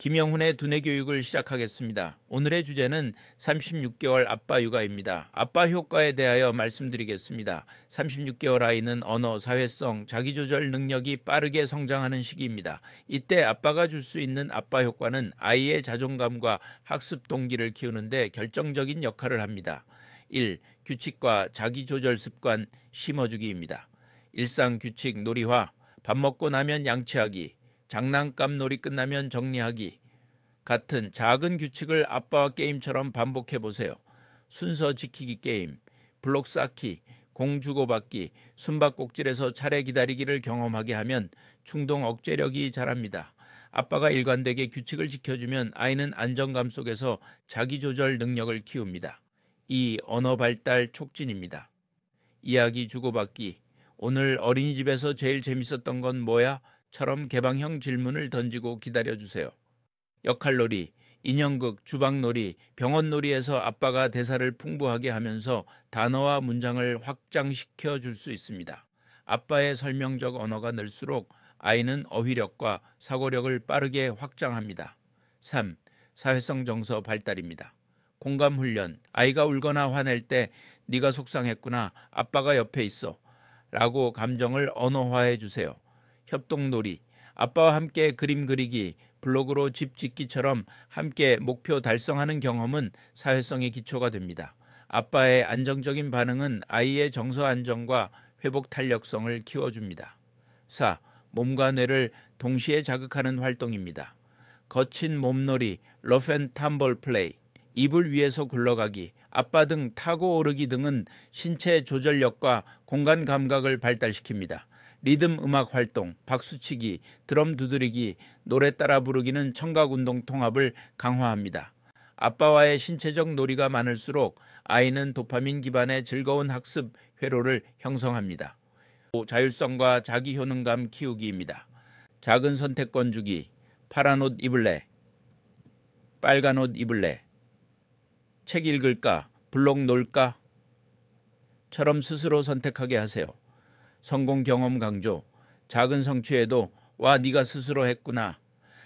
김영훈의 두뇌 교육을 시작하겠습니다. 오늘의 주제는 36개월 아빠 육아입니다. 아빠 효과에 대하여 말씀드리겠습니다. 36개월 아이는 언어, 사회성, 자기조절 능력이 빠르게 성장하는 시기입니다. 이때 아빠가 줄 수 있는 아빠 효과는 아이의 자존감과 학습 동기를 키우는데 결정적인 역할을 합니다. 1. 규칙과 자기조절 습관 심어주기입니다. 일상 규칙 놀이화, 밥 먹고 나면 양치하기, 장난감 놀이 끝나면 정리하기 같은 작은 규칙을 아빠와 게임처럼 반복해보세요. 순서 지키기 게임, 블록 쌓기, 공 주고받기, 숨바꼭질에서 차례 기다리기를 경험하게 하면 충동 억제력이 자랍니다. 아빠가 일관되게 규칙을 지켜주면 아이는 안정감 속에서 자기조절 능력을 키웁니다. 2. 언어 발달 촉진입니다. 이야기 주고받기, 오늘 어린이집에서 제일 재밌었던 건 뭐야? 처럼 개방형 질문을 던지고 기다려주세요. 역할놀이, 인형극, 주방놀이, 병원놀이에서 아빠가 대사를 풍부하게 하면서 단어와 문장을 확장시켜 줄 수 있습니다. 아빠의 설명적 언어가 늘수록 아이는 어휘력과 사고력을 빠르게 확장합니다. 3. 사회성 정서 발달입니다. 공감 훈련, 아이가 울거나 화낼 때 네가 속상했구나, 아빠가 옆에 있어 라고 감정을 언어화해 주세요. 협동놀이, 아빠와 함께 그림 그리기, 블록으로 집 짓기처럼 함께 목표 달성하는 경험은 사회성의 기초가 됩니다. 아빠의 안정적인 반응은 아이의 정서 안정과 회복 탄력성을 키워줍니다. 4. 몸과 뇌를 동시에 자극하는 활동입니다. 거친 몸놀이, 러프앤텀블 플레이, 이불 위에서 굴러가기, 아빠 등 타고 오르기 등은 신체 조절력과 공간 감각을 발달시킵니다. 리듬 음악 활동, 박수치기, 드럼 두드리기, 노래 따라 부르기는 청각운동 통합을 강화합니다. 아빠와의 신체적 놀이가 많을수록 아이는 도파민 기반의 즐거운 학습 회로를 형성합니다. 자율성과 자기 효능감 키우기입니다. 작은 선택권 주기, 파란 옷 입을래, 빨간 옷 입을래, 책 읽을까, 블록 놀까? 처럼 스스로 선택하게 하세요. 성공 경험 강조, 작은 성취에도 와 네가 스스로 했구나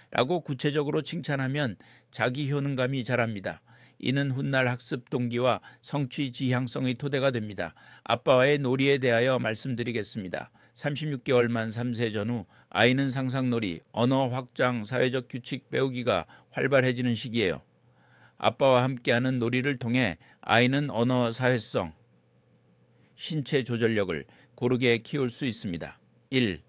라고 구체적으로 칭찬하면 자기 효능감이 자랍니다. 이는 훗날 학습 동기와 성취 지향성의 토대가 됩니다. 아빠와의 놀이에 대하여 말씀드리겠습니다. 36개월 만 3세 전후 아이는 상상놀이, 언어 확장, 사회적 규칙 배우기가 활발해지는 시기예요. 아빠와 함께하는 놀이를 통해 아이는 언어 사회성, 신체 조절력을 고르게 키울 수 있습니다. 1.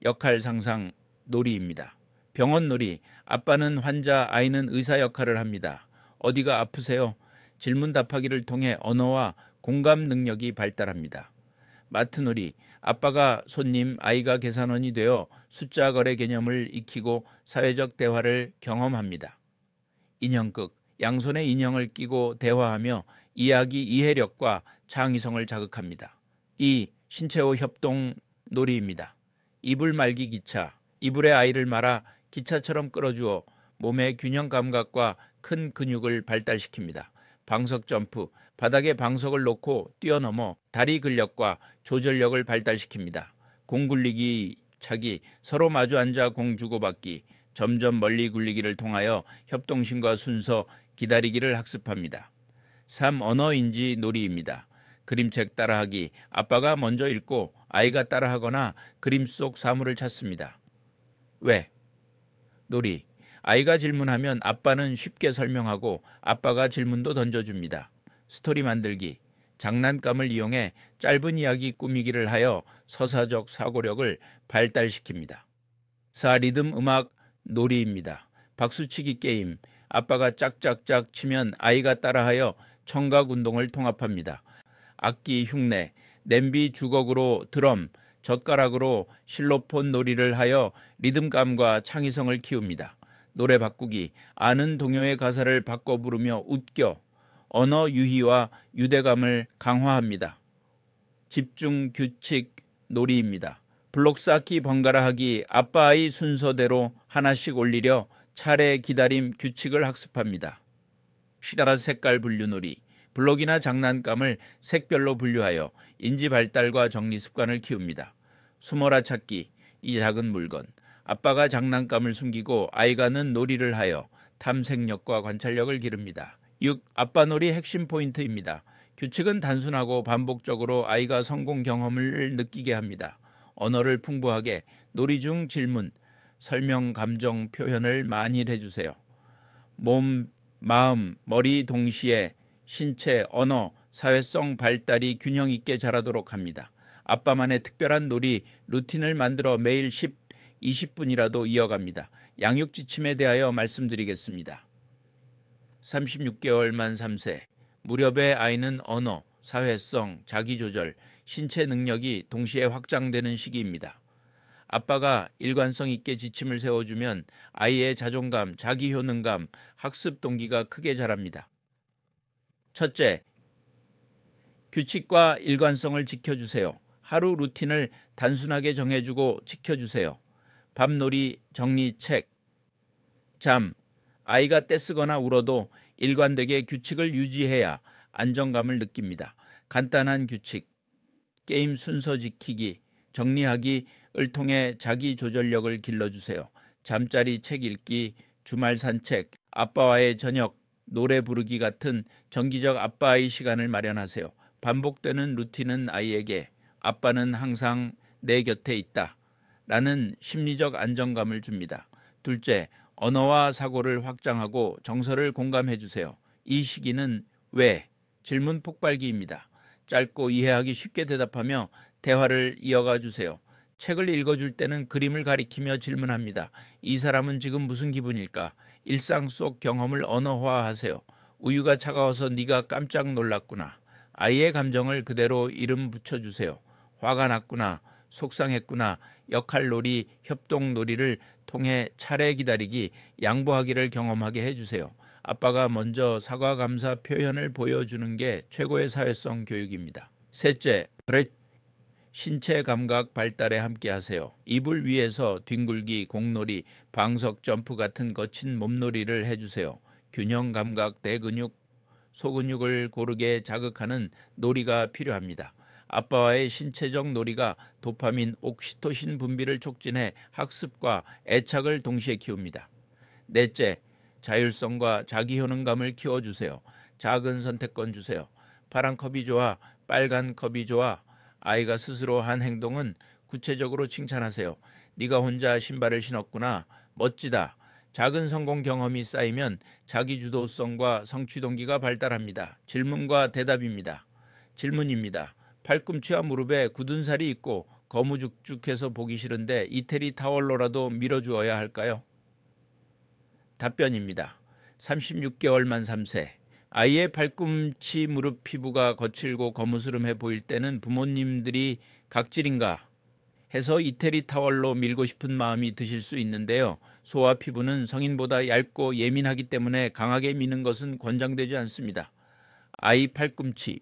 역할 상상 놀이입니다. 병원 놀이, 아빠는 환자, 아이는 의사 역할을 합니다. 어디가 아프세요? 질문 답하기를 통해 언어와 공감 능력이 발달합니다. 마트 놀이, 아빠가 손님, 아이가 계산원이 되어 숫자 거래 개념을 익히고 사회적 대화를 경험합니다. 인형극, 양손에 인형을 끼고 대화하며 이야기 이해력과 창의성을 자극합니다. 2. 신체호 협동 놀이입니다. 이불 말기 기차, 이불에 아이를 말아 기차처럼 끌어주어 몸의 균형 감각과 큰 근육을 발달시킵니다. 방석 점프, 바닥에 방석을 놓고 뛰어넘어 다리 근력과 조절력을 발달시킵니다. 공 굴리기 차기, 서로 마주 앉아 공 주고받기, 점점 멀리 굴리기를 통하여 협동심과 순서, 기다리기를 학습합니다. 3. 언어인지 놀이입니다. 그림책 따라하기, 아빠가 먼저 읽고 아이가 따라하거나 그림 속 사물을 찾습니다. 왜? 놀이, 아이가 질문하면 아빠는 쉽게 설명하고 아빠가 질문도 던져줍니다. 스토리 만들기, 장난감을 이용해 짧은 이야기 꾸미기를 하여 서사적 사고력을 발달시킵니다. 4. 리듬 음악 놀이입니다. 박수치기 게임, 아빠가 짝짝짝 치면 아이가 따라하여 청각 운동을 통합합니다. 악기 흉내, 냄비 주걱으로 드럼, 젓가락으로 실로폰 놀이를 하여 리듬감과 창의성을 키웁니다. 노래 바꾸기, 아는 동요의 가사를 바꿔 부르며 웃겨 언어 유희와 유대감을 강화합니다. 집중 규칙 놀이입니다. 블록 쌓기 번갈아 하기, 아빠 아이 순서대로 하나씩 올리려 차례 기다림 규칙을 학습합니다. 시다라 색깔 분류 놀이, 블록이나 장난감을 색별로 분류하여 인지 발달과 정리 습관을 키웁니다. 숨어라 찾기, 이 작은 물건, 아빠가 장난감을 숨기고 아이가 는 놀이를 하여 탐색력과 관찰력을 기릅니다. 6. 아빠놀이 핵심 포인트입니다. 규칙은 단순하고 반복적으로 아이가 성공 경험을 느끼게 합니다. 언어를 풍부하게, 놀이 중 질문, 설명, 감정, 표현을 많이 해주세요. 몸, 마음, 머리 동시에 신체, 언어, 사회성 발달이 균형 있게 자라도록 합니다. 아빠만의 특별한 놀이, 루틴을 만들어 매일 10, 20분이라도 이어갑니다. 양육 지침에 대하여 말씀드리겠습니다. 36개월 만 3세. 무렵의 아이는 언어, 사회성, 자기조절, 신체 능력이 동시에 확장되는 시기입니다. 아빠가 일관성 있게 지침을 세워주면 아이의 자존감, 자기효능감, 학습 동기가 크게 자랍니다. 첫째, 규칙과 일관성을 지켜주세요. 하루 루틴을 단순하게 정해주고 지켜주세요. 밥놀이, 정리, 책, 잠. 아이가 떼쓰거나 울어도 일관되게 규칙을 유지해야 안정감을 느낍니다. 간단한 규칙, 게임 순서 지키기, 정리하기를 통해 자기 조절력을 길러주세요. 잠자리, 책 읽기, 주말 산책, 아빠와의 저녁, 노래 부르기 같은 정기적 아빠-아이 시간을 마련하세요. 반복되는 루틴은 아이에게 아빠는 항상 내 곁에 있다 라는 심리적 안정감을 줍니다. 둘째, 언어와 사고를 확장하고 정서를 공감해 주세요. 이 시기는 왜? 질문 폭발기입니다. 짧고 이해하기 쉽게 대답하며 대화를 이어가 주세요. 책을 읽어줄 때는 그림을 가리키며 질문합니다. 이 사람은 지금 무슨 기분일까? 일상 속 경험을 언어화하세요. 우유가 차가워서 네가 깜짝 놀랐구나. 아이의 감정을 그대로 이름 붙여주세요. 화가 났구나, 속상했구나, 역할놀이, 협동놀이를 통해 차례 기다리기, 양보하기를 경험하게 해주세요. 아빠가 먼저 사과 감사 표현을 보여주는 게 최고의 사회성 교육입니다. 셋째, 신체 감각 발달에 함께하세요. 이불 위에서 뒹굴기, 공놀이, 방석 점프 같은 거친 몸놀이를 해주세요. 균형 감각, 대근육, 소근육을 고르게 자극하는 놀이가 필요합니다. 아빠와의 신체적 놀이가 도파민, 옥시토신 분비를 촉진해 학습과 애착을 동시에 키웁니다. 넷째, 자율성과 자기효능감을 키워주세요. 작은 선택권 주세요. 파란 컵이 좋아, 빨간 컵이 좋아. 아이가 스스로 한 행동은 구체적으로 칭찬하세요. 네가 혼자 신발을 신었구나. 멋지다. 작은 성공 경험이 쌓이면 자기주도성과 성취동기가 발달합니다. 질문과 대답입니다. 질문입니다. 팔꿈치와 무릎에 굳은 살이 있고 거무죽죽해서 보기 싫은데 이태리 타월로라도 밀어주어야 할까요? 답변입니다. 36개월 만 3세. 아이의 팔꿈치 무릎 피부가 거칠고 거무스름해 보일 때는 부모님들이 각질인가 해서 이태리 타월로 밀고 싶은 마음이 드실 수 있는데요. 소아 피부는 성인보다 얇고 예민하기 때문에 강하게 미는 것은 권장되지 않습니다. 아이 팔꿈치,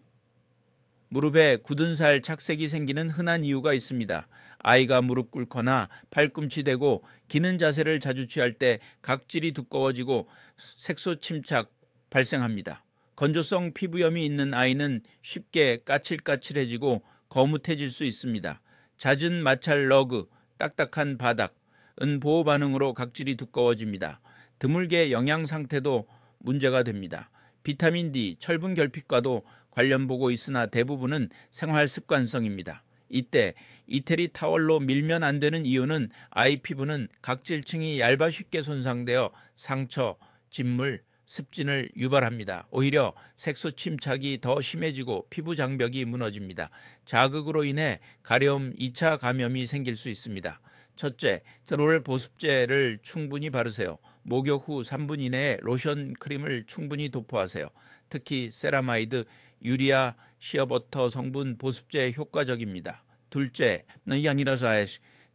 무릎에 굳은 살 착색이 생기는 흔한 이유가 있습니다. 아이가 무릎 꿇거나 팔꿈치 대고 기는 자세를 자주 취할 때 각질이 두꺼워지고 색소 침착 발생합니다. 건조성 피부염이 있는 아이는 쉽게 까칠까칠해지고 거뭇해질 수 있습니다. 잦은 마찰 러그, 딱딱한 바닥은 보호 반응으로 각질이 두꺼워집니다. 드물게 영양 상태도 문제가 됩니다. 비타민 D, 철분 결핍과도 관련 보고 있으나 대부분은 생활 습관성입니다. 이때 이태리 타월로 밀면 안 되는 이유는 아이 피부는 각질층이 얇아 쉽게 손상되어 상처, 진물, 습진을 유발합니다. 오히려 색소 침착이 더 심해지고 피부 장벽이 무너집니다. 자극으로 인해 가려움, 2차 감염이 생길 수 있습니다. 첫째, 트롤 보습제를 충분히 바르세요. 목욕 후 3분 이내에 로션 크림을 충분히 도포하세요. 특히 세라마이드, 유리아, 시어버터 성분 보습제 효과적입니다. 둘째,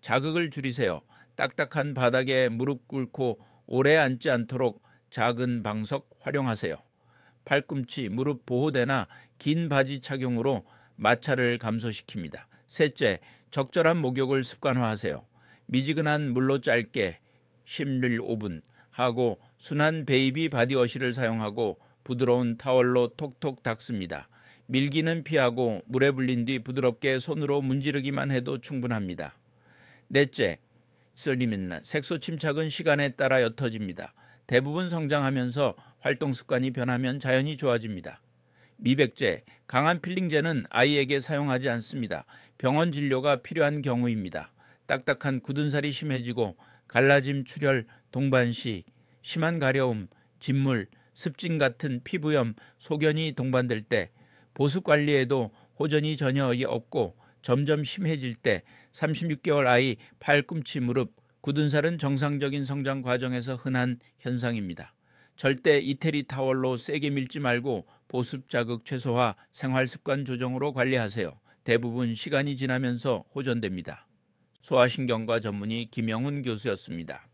자극을 줄이세요. 딱딱한 바닥에 무릎 꿇고 오래 앉지 않도록 작은 방석 활용하세요. 팔꿈치, 무릎 보호대나 긴 바지 착용으로 마찰을 감소시킵니다. 셋째, 적절한 목욕을 습관화하세요. 미지근한 물로 짧게 10일 5분 하고 순한 베이비 바디워시를 사용하고 부드러운 타월로 톡톡 닦습니다. 밀기는 피하고 물에 불린 뒤 부드럽게 손으로 문지르기만 해도 충분합니다. 넷째, 색소 침착은 시간에 따라 옅어집니다. 대부분 성장하면서 활동 습관이 변하면 자연히 좋아집니다. 미백제, 강한 필링제는 아이에게 사용하지 않습니다. 병원 진료가 필요한 경우입니다. 딱딱한 굳은 살이 심해지고 갈라짐, 출혈, 동반시, 심한 가려움, 진물, 습진 같은 피부염, 소견이 동반될 때, 보습 관리에도 호전이 전혀 없고 점점 심해질 때 36개월 아이 팔꿈치, 무릎, 굳은 살은 정상적인 성장 과정에서 흔한 현상입니다. 절대 이태리 타월로 세게 밀지 말고 보습 자극 최소화, 생활 습관 조정으로 관리하세요. 대부분 시간이 지나면서 호전됩니다. 소아신경과 전문의 김영훈 교수였습니다.